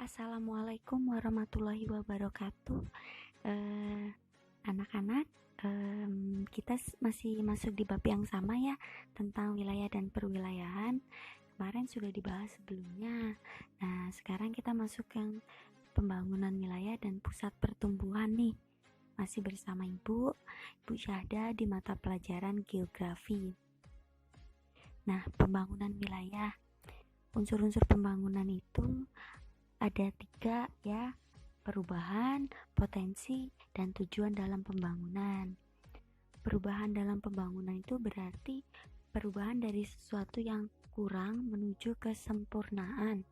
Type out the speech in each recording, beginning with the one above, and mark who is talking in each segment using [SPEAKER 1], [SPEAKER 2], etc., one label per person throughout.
[SPEAKER 1] Assalamualaikum warahmatullahi wabarakatuh. Eh, Anak-anak, kita masih masuk di bab yang sama ya, tentang wilayah dan perwilayahan. Kemarin sudah dibahas sebelumnya. Nah, sekarang kita masuk yang pembangunan wilayah dan pusat pertumbuhan nih. Masih bersama Ibu Syahda di mata pelajaran geografi. Nah, pembangunan wilayah. Unsur-unsur pembangunan itu ada 3 ya: perubahan, potensi, dan tujuan dalam pembangunan. Perubahan dalam pembangunan itu berarti perubahan dari sesuatu yang kurang menuju kesempurnaan.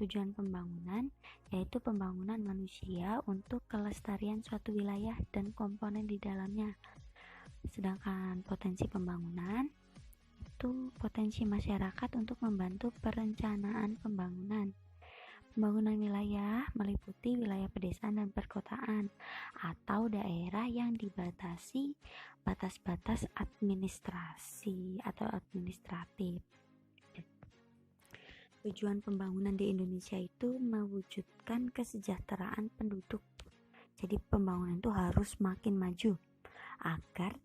[SPEAKER 1] Tujuan pembangunan yaitu pembangunan manusia untuk kelestarian suatu wilayah dan komponen di dalamnya. Sedangkan potensi pembangunan itu potensi masyarakat untuk membantu perencanaan pembangunan. Pembangunan wilayah meliputi wilayah pedesaan dan perkotaan atau daerah yang dibatasi batas-batas administrasi atau administratif. Tujuan pembangunan di Indonesia itu mewujudkan kesejahteraan penduduk. Jadi pembangunan itu harus makin maju agar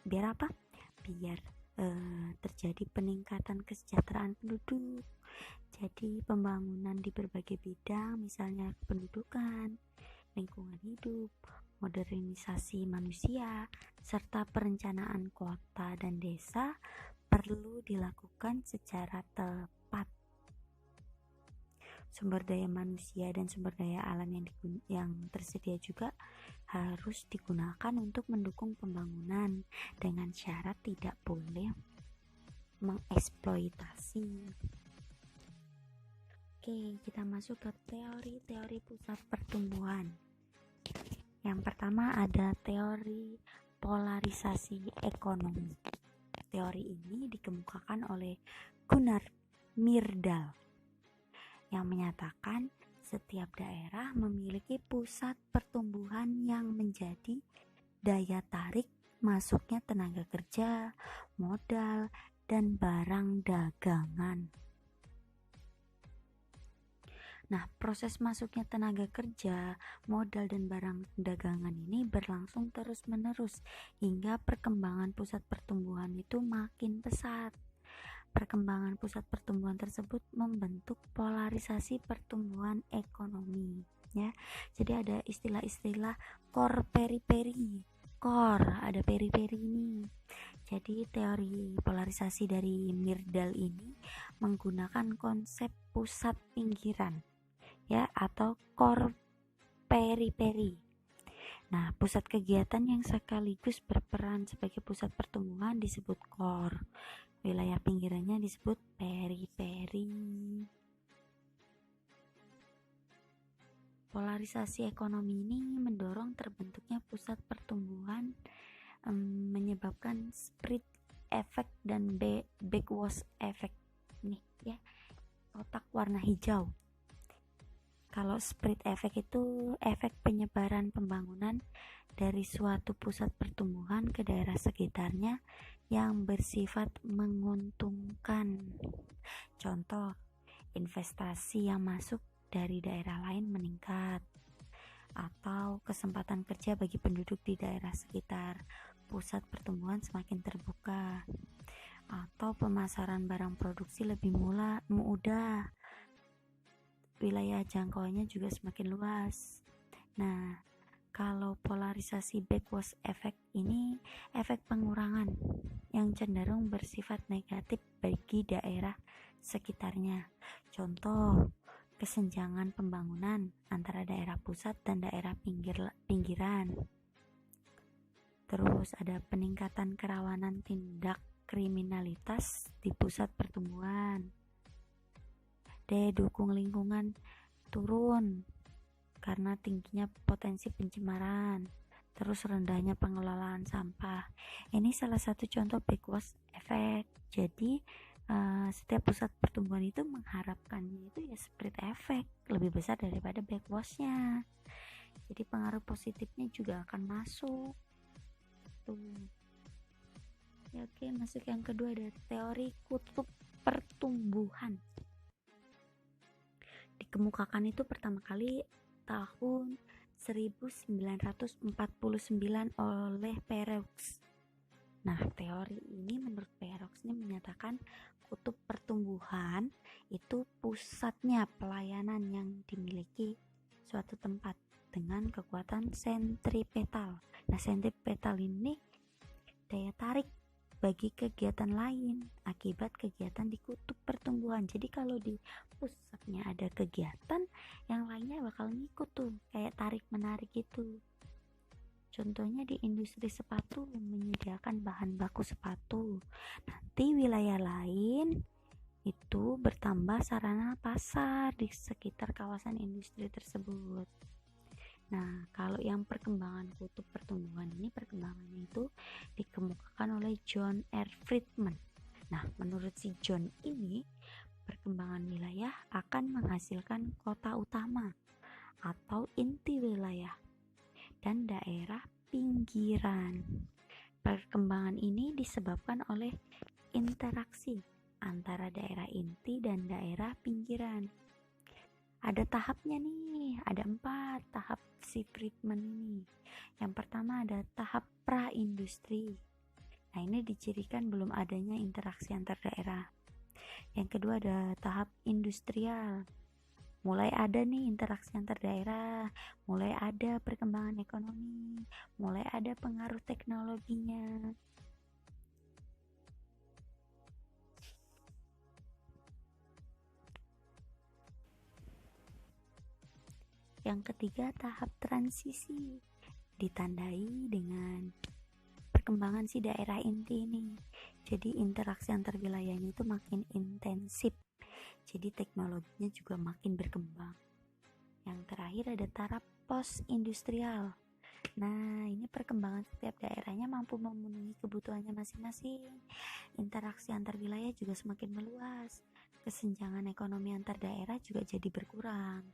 [SPEAKER 1] biar apa? Biar terjadi peningkatan kesejahteraan penduduk. Jadi pembangunan di berbagai bidang, misalnya pendidikan, lingkungan hidup, modernisasi manusia, serta perencanaan kota dan desa perlu dilakukan secara tepat. Sumber daya manusia dan sumber daya alam yang tersedia juga harus digunakan untuk mendukung pembangunan dengan syarat tidak boleh mengeksploitasi. Oke, kita masuk ke teori-teori pusat pertumbuhan. Yang pertama ada teori polarisasi ekonomi. Teori ini dikemukakan oleh Gunnar Myrdal yang menyatakan setiap daerah memiliki pusat pertumbuhan yang menjadi daya tarik masuknya tenaga kerja, modal, dan barang dagangan. Nah, proses masuknya tenaga kerja, modal, dan barang dagangan ini berlangsung terus-menerus hingga perkembangan pusat pertumbuhan itu makin pesat. Perkembangan pusat pertumbuhan tersebut membentuk polarisasi pertumbuhan ekonomi, ya. Jadi ada istilah-istilah core periphery. Core, ada periphery ini. Jadi teori polarisasi dari Myrdal ini menggunakan konsep pusat pinggiran, ya, atau core periphery. Nah, pusat kegiatan yang sekaligus berperan sebagai pusat pertumbuhan disebut core. Wilayah pinggirannya disebut periphery. Polarisasi ekonomi ini mendorong terbentuknya pusat pertumbuhan, menyebabkan spread effect dan backwash effect. Nih ya, kotak warna hijau. Kalau spread effect itu efek penyebaran pembangunan dari suatu pusat pertumbuhan ke daerah sekitarnya yang bersifat menguntungkan. Contoh, investasi yang masuk dari daerah lain meningkat, atau kesempatan kerja bagi penduduk di daerah sekitar pusat pertumbuhan semakin terbuka, atau pemasaran barang produksi lebih mudah, wilayah jangkauannya juga semakin luas. Nah, kalau polarisasi backwash effect ini efek pengurangan yang cenderung bersifat negatif bagi daerah sekitarnya. Contoh, kesenjangan pembangunan antara daerah pusat dan daerah pinggiran. Terus ada peningkatan kerawanan tindak kriminalitas di pusat pertumbuhan. Daya dukung lingkungan turun karena tingginya potensi pencemaran, terus rendahnya pengelolaan sampah. Ini salah satu contoh backwash effect. Jadi setiap pusat pertumbuhan itu mengharapkannya itu ya spread effect lebih besar daripada backwashnya. Jadi pengaruh positifnya juga akan masuk. Tuh. Ya, oke, masuk yang kedua, ada teori kutub pertumbuhan. Dikemukakan itu pertama kali tahun 1949 oleh Perroux. Nah, teori ini menurut Perroux ini menyatakan kutub pertumbuhan itu pusatnya pelayanan yang dimiliki suatu tempat dengan kekuatan sentripetal. Nah, sentripetal ini daya tarik bagi kegiatan lain akibat kegiatan di kutub pertumbuhan. Jadi kalau di pusatnya ada kegiatan, yang lainnya bakal ngikut tuh, kayak tarik menarik gitu. Contohnya di industri sepatu menyediakan bahan baku sepatu. Nanti wilayah lain itu bertambah sarana pasar di sekitar kawasan industri tersebut. Nah, kalau yang perkembangan kutub pertumbuhan ini, perkembangannya itu dikemukakan oleh John R. Friedman. Nah, menurut si John ini, perkembangan wilayah akan menghasilkan kota utama atau inti wilayah dan daerah pinggiran. Perkembangan ini disebabkan oleh interaksi antara daerah inti dan daerah pinggiran. Ada tahapnya nih, ada 4 tahap si Friedman ini. Yang pertama ada tahap pra-industri. Nah, ini dicirikan belum adanya interaksi antar daerah. Yang kedua ada tahap industrial. Mulai ada nih interaksi antar daerah, mulai ada perkembangan ekonomi, mulai ada pengaruh teknologinya. Yang ketiga tahap transisi, ditandai dengan perkembangan si daerah inti ini. Jadi interaksi antar wilayahnya itu makin intensif. Jadi teknologinya juga makin berkembang. Yang terakhir ada tahap post industrial. Nah, ini perkembangan setiap daerahnya mampu memenuhi kebutuhannya masing-masing. Interaksi antar wilayah juga semakin meluas. Kesenjangan ekonomi antar daerah juga jadi berkurang.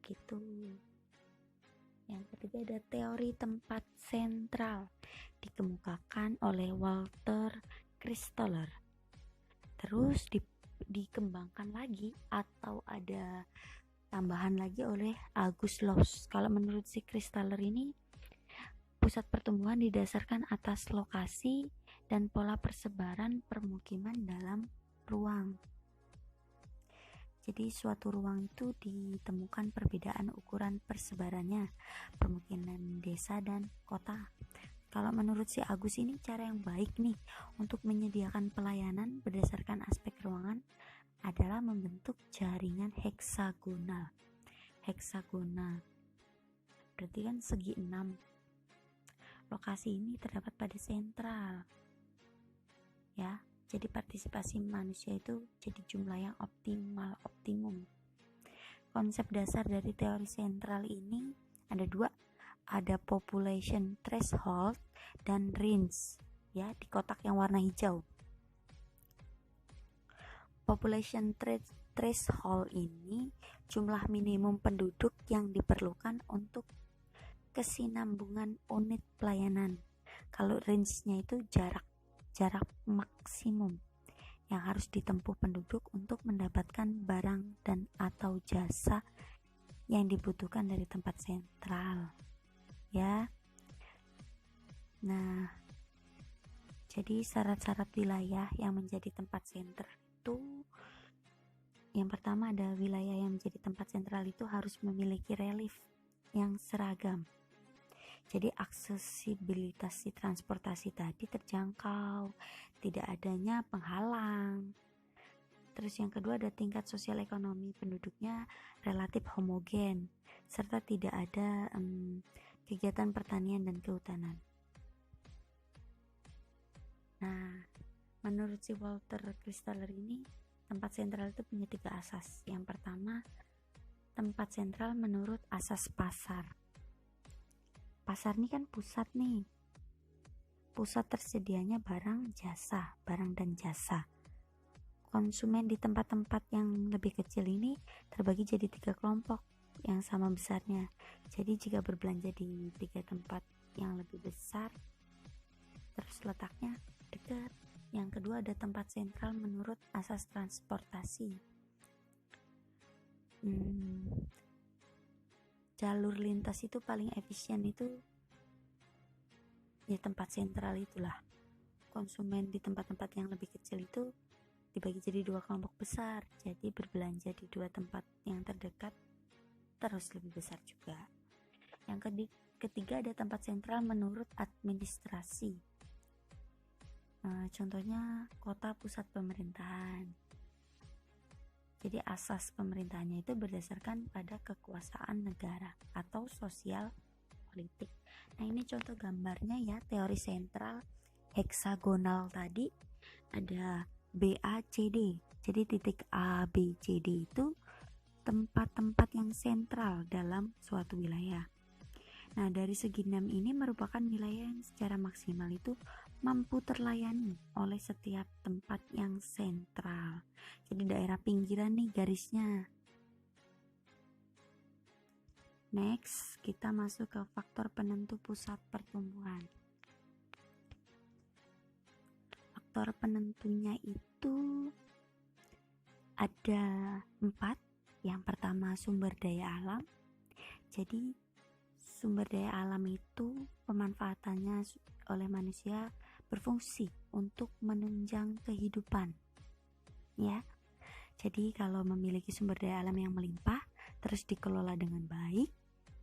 [SPEAKER 1] Gitu. Yang ketiga ada teori tempat sentral, dikemukakan oleh Walter Christoller. Terus dikembangkan lagi atau ada tambahan lagi oleh August Loos. Kalau menurut si Christoller ini, pusat pertumbuhan didasarkan atas lokasi dan pola persebaran permukiman dalam ruang. Jadi suatu ruang itu ditemukan perbedaan ukuran persebarannya, permukiman desa dan kota. Kalau menurut si Agus ini cara yang baik nih untuk menyediakan pelayanan berdasarkan aspek ruangan adalah membentuk jaringan heksagonal. Heksagonal berarti kan segi 6. Lokasi ini terdapat pada sentral. Ya. Jadi partisipasi manusia itu jadi jumlah yang optimum. Konsep dasar dari teori sentral ini ada 2, ada population threshold dan range, ya, di kotak yang warna hijau. Population threshold ini jumlah minimum penduduk yang diperlukan untuk kesinambungan unit pelayanan. Kalau range-nya itu jarak maksimum yang harus ditempuh penduduk untuk mendapatkan barang dan atau jasa yang dibutuhkan dari tempat sentral, ya. Nah, jadi syarat-syarat wilayah yang menjadi tempat sentral itu, yang pertama ada wilayah yang menjadi tempat sentral itu harus memiliki relief yang seragam. Jadi aksesibilitas si transportasi tadi terjangkau, tidak adanya penghalang. Terus yang kedua ada tingkat sosial ekonomi penduduknya relatif homogen, serta tidak ada kegiatan pertanian dan kehutanan. Nah, menurut si Walter Christoller ini, tempat sentral itu punya 3 asas. Yang pertama, tempat sentral menurut asas pasar. Pasar ini kan pusat nih. Pusat tersedianya barang dan jasa. Konsumen di tempat-tempat yang lebih kecil ini terbagi jadi 3 kelompok yang sama besarnya. Jadi jika berbelanja di 3 tempat yang lebih besar, terus letaknya dekat. Yang kedua ada tempat sentral menurut asas transportasi. jalur lintas itu paling efisien itu ya tempat sentral itulah. Konsumen di tempat-tempat yang lebih kecil itu dibagi jadi 2 kelompok besar, jadi berbelanja di 2 tempat yang terdekat terus lebih besar juga. Yang ketiga ada tempat sentral menurut administrasi. Contohnya kota pusat pemerintahan. Jadi asas pemerintahannya itu berdasarkan pada kekuasaan negara atau sosial politik. Nah, ini contoh gambarnya ya, teori sentral heksagonal tadi ada BACD. Jadi titik A, B, C, D itu tempat-tempat yang sentral dalam suatu wilayah. Nah, dari segi 6 ini merupakan wilayah yang secara maksimal itu mampu terlayani oleh setiap tempat yang sentral. Jadi daerah pinggiran nih garisnya. Next, kita masuk ke faktor penentu pusat pertumbuhan. Faktor penentunya itu ada 4. Yang pertama sumber daya alam. Jadi sumber daya alam itu pemanfaatannya oleh manusia berfungsi untuk menunjang kehidupan. Ya. Jadi kalau memiliki sumber daya alam yang melimpah terus dikelola dengan baik,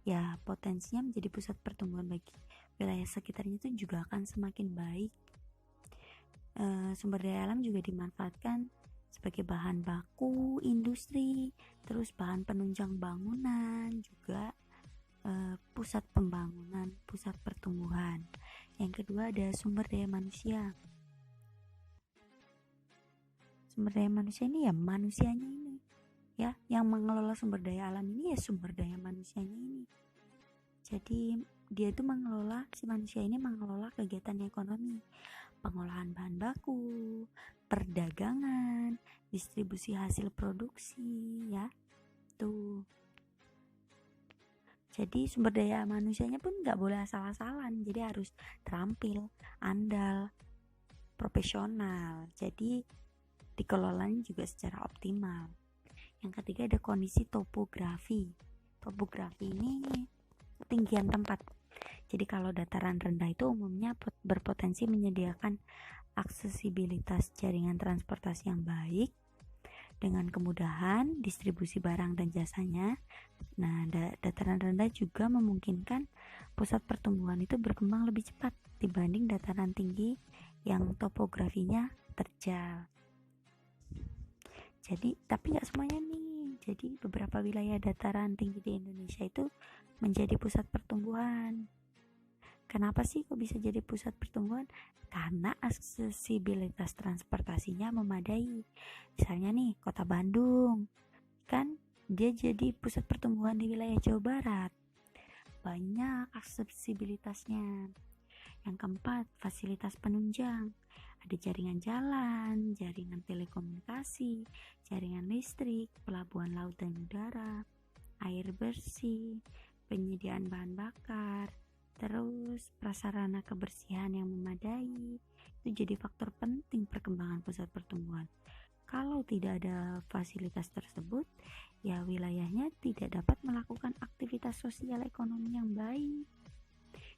[SPEAKER 1] ya potensinya menjadi pusat pertumbuhan bagi wilayah sekitarnya itu juga akan semakin baik. Sumber daya alam juga dimanfaatkan sebagai bahan baku industri, terus bahan penunjang bangunan, juga pusat pembangunan, pusat pertumbuhan. Yang kedua ada sumber daya manusia. Sumber daya manusia ini ya manusianya ini, ya, yang mengelola sumber daya alam ini ya sumber daya manusianya ini. Jadi dia itu mengelola, si manusia ini mengelola kegiatan ekonomi, pengolahan bahan baku, perdagangan, distribusi hasil produksi, ya, tuh. Jadi sumber daya manusianya pun nggak boleh asal-asalan, jadi harus terampil, andal, profesional. Jadi dikelolanya juga secara optimal. Yang ketiga ada kondisi topografi. Topografi ini ketinggian tempat. Jadi kalau dataran rendah itu umumnya berpotensi menyediakan aksesibilitas jaringan transportasi yang baik dengan kemudahan distribusi barang dan jasanya. Nah, dataran rendah juga memungkinkan pusat pertumbuhan itu berkembang lebih cepat dibanding dataran tinggi yang topografinya terjal. Jadi, tapi nggak semuanya nih. Jadi beberapa wilayah dataran tinggi di Indonesia itu menjadi pusat pertumbuhan. Kenapa sih kok bisa jadi pusat pertumbuhan? Karena aksesibilitas transportasinya memadai. Misalnya nih, kota Bandung, kan dia jadi pusat pertumbuhan di wilayah Jawa Barat. Banyak aksesibilitasnya. Yang keempat, fasilitas penunjang. Ada jaringan jalan, jaringan telekomunikasi, jaringan listrik, pelabuhan laut dan udara, air bersih, penyediaan bahan bakar, terus prasarana kebersihan yang memadai. Itu jadi faktor penting perkembangan pusat pertumbuhan. Kalau tidak ada fasilitas tersebut, ya wilayahnya tidak dapat melakukan aktivitas sosial ekonomi yang baik.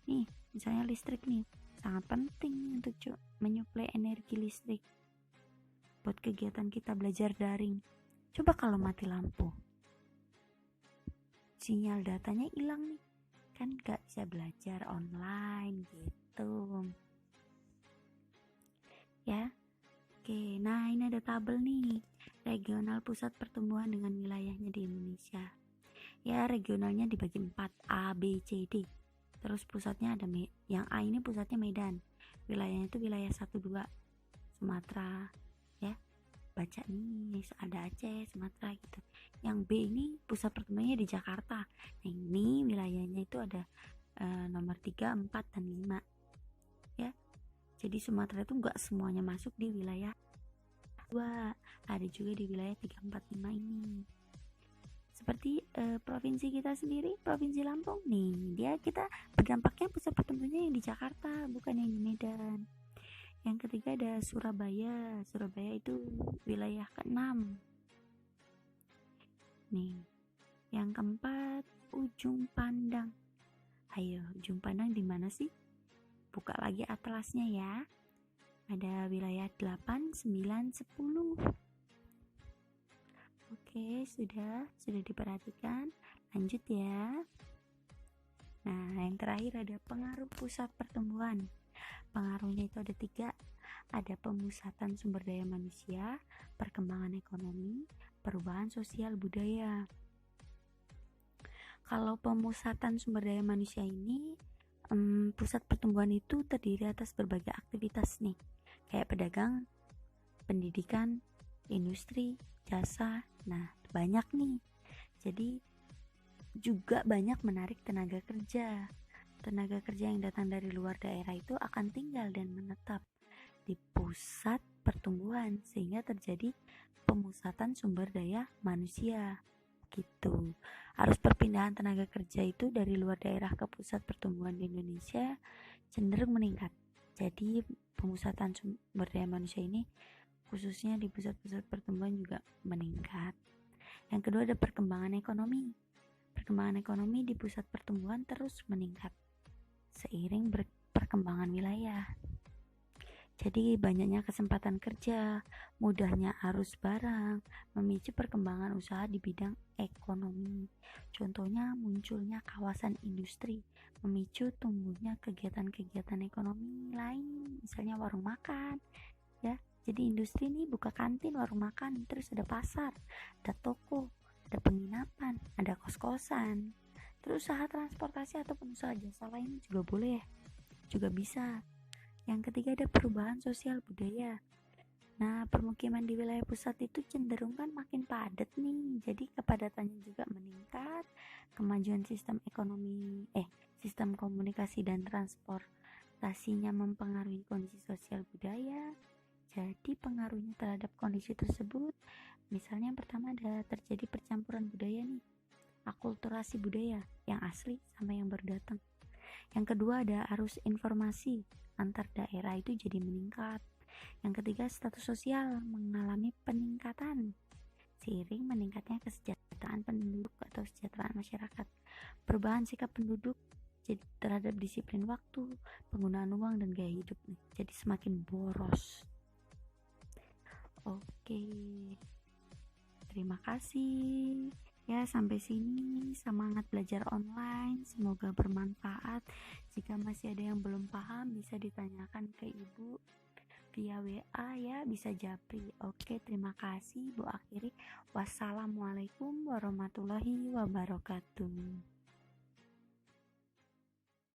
[SPEAKER 1] Nih, misalnya listrik nih, sangat penting untuk menyuplai energi listrik buat kegiatan kita belajar daring. Coba kalau mati lampu, sinyal datanya hilang nih, kan gak bisa belajar online gitu ya. Oke, nah ini ada tabel nih, regional pusat pertumbuhan dengan wilayahnya di Indonesia. Ya, regionalnya dibagi 4, A, B, C, D. Terus pusatnya ada yang A ini pusatnya Medan, wilayahnya itu wilayah 1-2 Sumatera, ya, baca nih, ada Aceh, Sumatera gitu. Yang B ini pusat pertumbuhannya di Jakarta. Nah, ini wilayahnya itu ada nomor 3, 4, dan 5, ya. Jadi Sumatera itu enggak semuanya masuk di wilayah 2, ada juga di wilayah 3, 4, 5 ini. Seperti provinsi kita sendiri, Provinsi Lampung nih, dia kita berdampaknya pusat pertumbuhannya yang di Jakarta, bukan yang di Medan. Yang ketiga ada Surabaya. Surabaya itu wilayah ke-6. Nih, yang keempat, ujung pandang. Ayo, ujung pandang di mana sih? Buka lagi atlasnya ya. Ada wilayah 8, 9, 10. Oke, sudah diperhatikan. Lanjut ya. Nah, yang terakhir ada pengaruh pusat pertumbuhan. Pengaruhnya itu ada 3. Ada pemusatan sumber daya manusia, perkembangan ekonomi, perubahan sosial budaya. Kalau pemusatan sumber daya manusia ini, pusat pertumbuhan itu terdiri atas berbagai aktivitas nih, kayak pedagang, pendidikan, industri, jasa. Nah, banyak nih. Jadi juga banyak menarik tenaga kerja. Tenaga kerja yang datang dari luar daerah itu akan tinggal dan menetap di pusat pertumbuhan, sehingga terjadi pemusatan sumber daya manusia gitu. Arus perpindahan tenaga kerja itu dari luar daerah ke pusat pertumbuhan di Indonesia cenderung meningkat. Jadi pemusatan sumber daya manusia ini khususnya di pusat-pusat pertumbuhan juga meningkat. Yang kedua ada perkembangan ekonomi. Perkembangan ekonomi di pusat pertumbuhan terus meningkat seiring perkembangan wilayah. Jadi banyaknya kesempatan kerja, mudahnya arus barang, memicu perkembangan usaha di bidang ekonomi. Contohnya munculnya kawasan industri, memicu tumbuhnya kegiatan-kegiatan ekonomi lain, misalnya warung makan, ya. Jadi industri ini buka kantin, warung makan, terus ada pasar, ada toko, ada penginapan, ada kos-kosan. Terus usaha transportasi ataupun usaha jasa lain juga boleh, juga bisa. Yang ketiga ada perubahan sosial budaya. Nah, permukiman di wilayah pusat itu cenderung kan makin padat nih, jadi kepadatannya juga meningkat. Kemajuan sistem ekonomi, sistem komunikasi dan transportasinya mempengaruhi kondisi sosial budaya. Jadi pengaruhnya terhadap kondisi tersebut, misalnya yang pertama ada terjadi percampuran budaya nih, akulturasi budaya yang asli sama yang baru datang. Yang kedua ada arus informasi antar daerah itu jadi meningkat. Yang ketiga status sosial mengalami peningkatan seiring meningkatnya kesejahteraan penduduk atau kesejahteraan masyarakat. Perubahan sikap penduduk jadi terhadap disiplin waktu, penggunaan uang dan gaya hidup nih, jadi semakin boros. Oke, terima kasih. Ya, sampai sini semangat belajar online, semoga bermanfaat. Jika masih ada yang belum paham, bisa ditanyakan ke Ibu via WA ya, bisa japri. Oke, terima kasih. Bu akhiri. Wassalamualaikum warahmatullahi wabarakatuh.